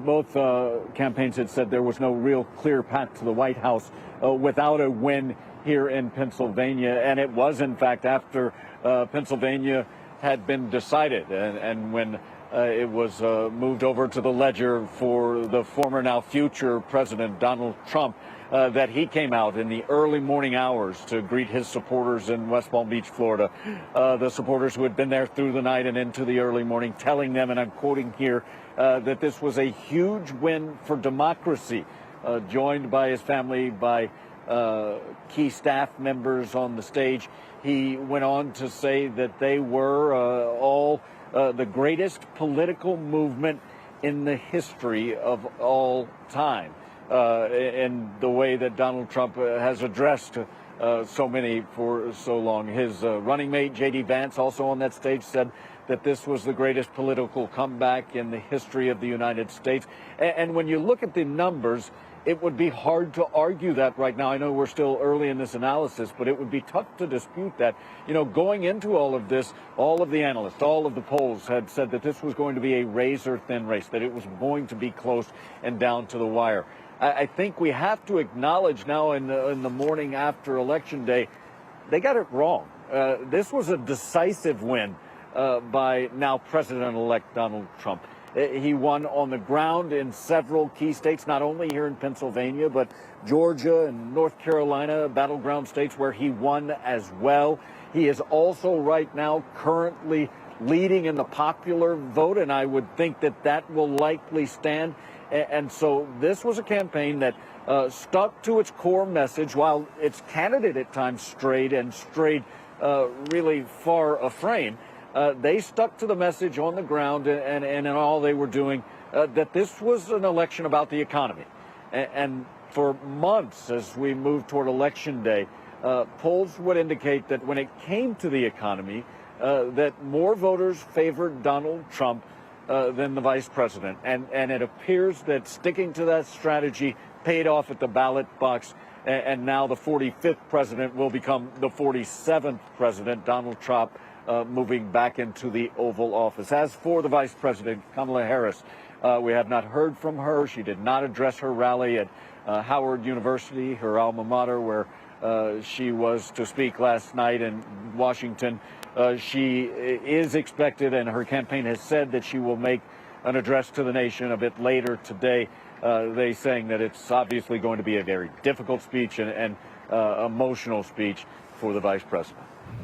both campaigns had said there was no real clear path to the White House without a win here in Pennsylvania. And it was, in fact, after Pennsylvania had been decided and when it was moved over to the ledger for the former, now future President Donald Trump, that he came out in the early morning hours to greet his supporters in West Palm Beach, Florida. The supporters who had been there through the night and into the early morning, telling them, and I'm quoting here, that this was a huge win for democracy, joined by his family, by key staff members on the stage. He went on to say that they were all the greatest political movement in the history of all time, in the way that Donald Trump has addressed so many for so long. His running mate, J.D. Vance, also on that stage, said that this was the greatest political comeback in the history of the United States. And when you look at the numbers, it would be hard to argue that right now. I know we're still early in this analysis, but it would be tough to dispute that. You know, going into all of this, all of the analysts, all of the polls had said that this was going to be a razor-thin race, that it was going to be close and down to the wire. I think we have to acknowledge now in the morning after Election Day, they got it wrong. This was a decisive win by now President-elect Donald Trump. He won on the ground in several key states, not only here in Pennsylvania, but Georgia and North Carolina, battleground states where he won as well. He is also right now currently leading in the popular vote, and I would think that that will likely stand. And so this was a campaign that stuck to its core message, while its candidate at times strayed really far aframe. They stuck to the message on the ground and in all they were doing, that this was an election about the economy. And for months, as we moved toward Election Day, polls would indicate that when it came to the economy, that more voters favored Donald Trump than the vice president. And it appears that sticking to that strategy paid off at the ballot box. And now the 45th president will become the 47th president, Donald Trump, moving back into the Oval Office. As for the Vice President, Kamala Harris, we have not heard from her. She did not address her rally at Howard University, her alma mater, where she was to speak last night in Washington. She is expected, and her campaign has said that she will make an address to the nation a bit later today. They saying that it's obviously going to be a very difficult speech and emotional speech for the Vice President.